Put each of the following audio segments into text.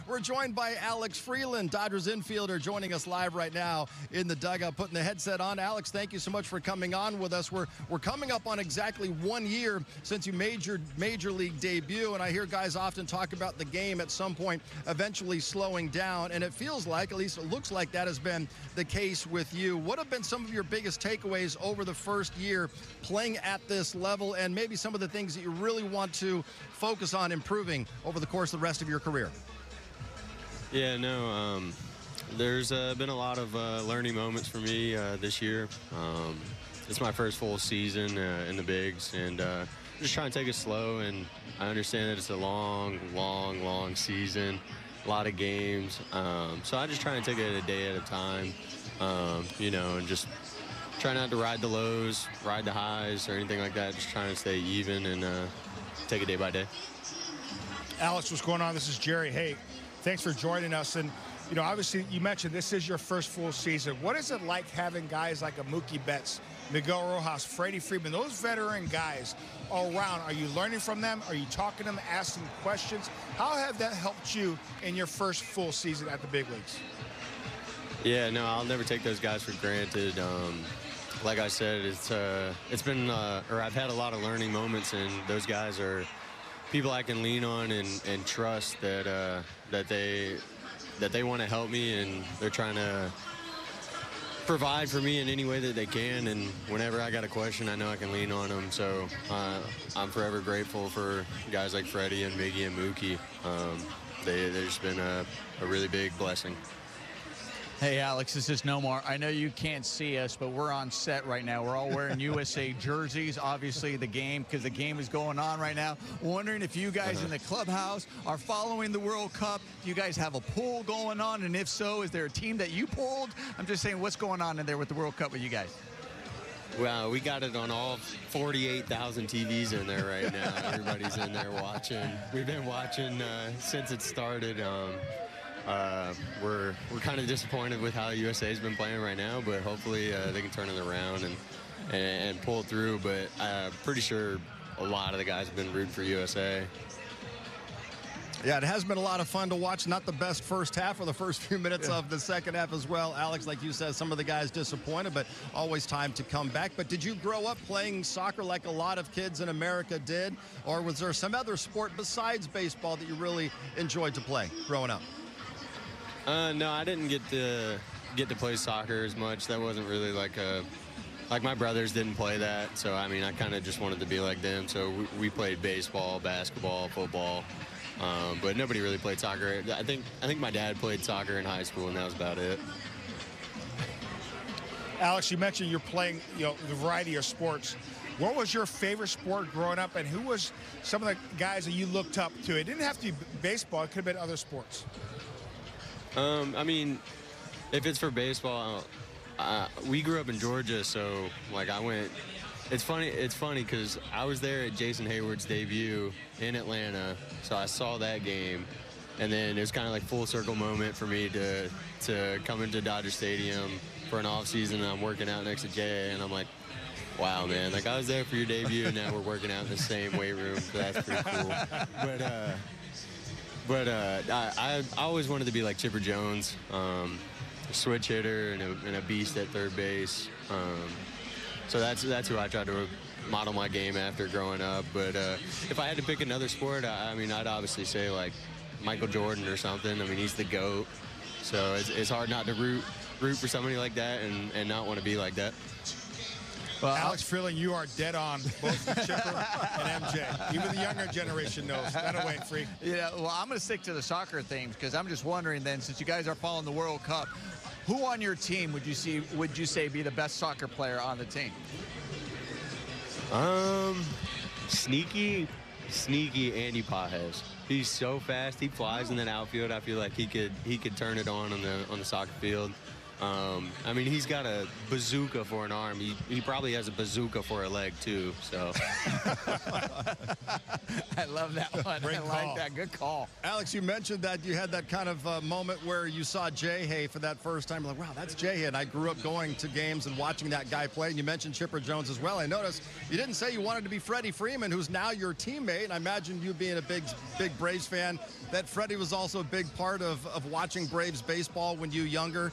We're joined by Alex Freeland, Dodgers infielder, joining us live right now in the dugout, putting the headset on. Alex, thank you so much for coming on with us. We're coming up on exactly 1 year since you made your major league debut, and I hear guys often talk about the game at some point eventually slowing down, and it feels like, at least it looks like that has been the case with you. What have been some of your biggest takeaways over the first year playing at this level, and maybe some of the things that you really want to focus on improving over the course of the rest of your career? Yeah, no, there's been a lot of learning moments for me this year. It's my first full season in the bigs, and just trying to take it slow. And I understand that it's a long season, a lot of games. So I just try and take it a day at a time, you know, and just try not to ride the lows, ride the highs, or anything like that. Just trying to stay even and take it day by day. Alex, what's going on? This is Jerry. Hey, thanks for joining us. And, you know, obviously you mentioned this is your first full season. What is it like having guys like a Mookie Betts, Miguel Rojas, Freddie Freeman, those veteran guys all around? Are you learning from them? Are you talking to them, asking questions? How have that helped you in your first full season at the big leagues? Yeah, no, I'll never take those guys for granted. Like I said, it's been, or I've had a lot of learning moments, and those guys are people I can lean on and trust that they want to help me, and they're trying to provide for me in any way that they can. And whenever I got a question, I know I can lean on them. So I'm forever grateful for guys like Freddie and Miggy and Mookie. They've just been a really big blessing. Hey, Alex, this is Nomar. I know you can't see us, but we're on set right now. We're all wearing USA jerseys, obviously the game, because the game is going on right now. Wondering if you guys in the clubhouse are following the World Cup. Do you guys have a poll going on? And if so, is there a team that you pulled? I'm just saying, what's going on in there with the World Cup with you guys? Well, we got it on all 48,000 TVs in there right now. Everybody's in there watching. We've been watching since it started. We're kind of disappointed with how USA's been playing right now, but hopefully they can turn it around and pull through. But I'm pretty sure a lot of the guys have been rooting for USA. Yeah, it has been a lot of fun to watch. Not the best first half or the first few minutes of the second half as well. Alex, like you said, some of the guys disappointed, but always time to come back. But did you grow up playing soccer like a lot of kids in America did? Or was there some other sport besides baseball that you really enjoyed to play growing up? No, I didn't get to play soccer as much. That wasn't really like my brothers didn't play that. So, I mean, I kind of just wanted to be like them. So we played baseball, basketball, football, but nobody really played soccer. I think my dad played soccer in high school, and that was about it. Alex, you mentioned you're playing, you know, the variety of sports. What was your favorite sport growing up, and who was some of the guys that you looked up to? It didn't have to be baseball. It could have been other sports. I mean, if it's for baseball, we grew up in Georgia, so like I went. It's funny because I was there at Jason Hayward's debut in Atlanta, so I saw that game, and then it was kind of like full circle moment for me to come into Dodger Stadium for an off season, and I'm working out next to Jay, and I'm like, wow, man, like I was there for your debut, and now we're working out in the same weight room, so that's pretty cool. But I always wanted to be like Chipper Jones, a switch hitter and a beast at third base. So that's who I tried to model my game after growing up. But if I had to pick another sport, I mean, I'd obviously say like Michael Jordan or something. I mean, he's the GOAT. So it's hard not to root for somebody like that and not want to be like that. Well, Alex Freeland, you are dead on, both with Chipper and MJ. Even the younger generation knows. That'll wait, Free. Yeah, well, I'm going to stick to the soccer themes because I'm just wondering then, since you guys are following the World Cup, who on your team would you say be the best soccer player on the team? Sneaky Andy Pajes. He's so fast. He flies in that outfield. I feel like he could turn it on the soccer field. I mean, he's got a bazooka for an arm. He probably has a bazooka for a leg, too. So I love that one. Great I call. like that. Good call. Alex, you mentioned that you had that kind of moment where you saw Jay Hay for that first time. You're like, wow, that's Jay Hay. And I grew up going to games and watching that guy play. And you mentioned Chipper Jones as well. I noticed you didn't say you wanted to be Freddie Freeman, who's now your teammate. And I imagine you being a big Braves fan, that Freddie was also a big part of watching Braves baseball when you were younger.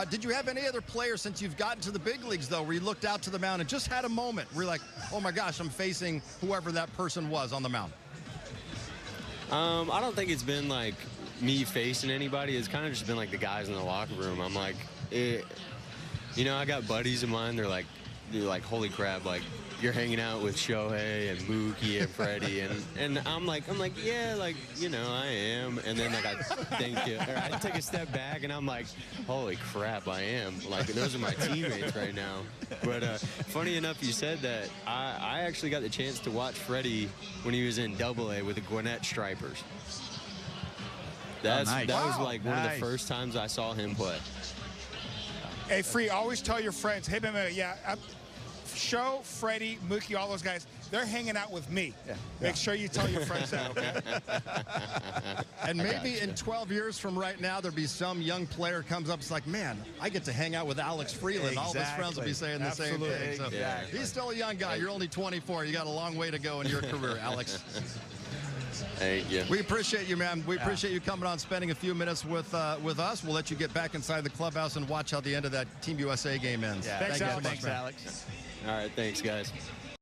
Did you have any other players since you've gotten to the big leagues, though, where you looked out to the mound and just had a moment where you're like, oh, my gosh, I'm facing whoever that person was on the mound? I don't think it's been like me facing anybody. It's kind of just been like the guys in the locker room. I'm like, you know, I got buddies of mine. They're like, holy crap, like you're hanging out with Shohei and Mookie and Freddie, and I'm like, yeah, like, you know, I am. And then like I take a step back and I'm like, holy crap, I am. Like, those are my teammates right now. But funny enough, you said that. I actually got the chance to watch Freddie when he was in AA with the Gwinnett Stripers. That was like one of the first times I saw him play. Hey, Free, always tell your friends, hey, Show, Freddie, Mookie, all those guys, they're hanging out with me. Yeah. Make sure you tell your friends that, okay? And maybe in 12 years from right now, there'll be some young player comes up, it's like, man, I get to hang out with Alex Freeland. Exactly. All his friends will be saying the same thing. So he's still a young guy. You're only 24. You got a long way to go in your career, Alex. Thank you. We appreciate you, man. We appreciate you coming on, spending a few minutes with us. We'll let you get back inside the clubhouse and watch how the end of that Team USA game ends. Yeah. Thank you so much, Thanks, man. Alex. All right, thanks, guys.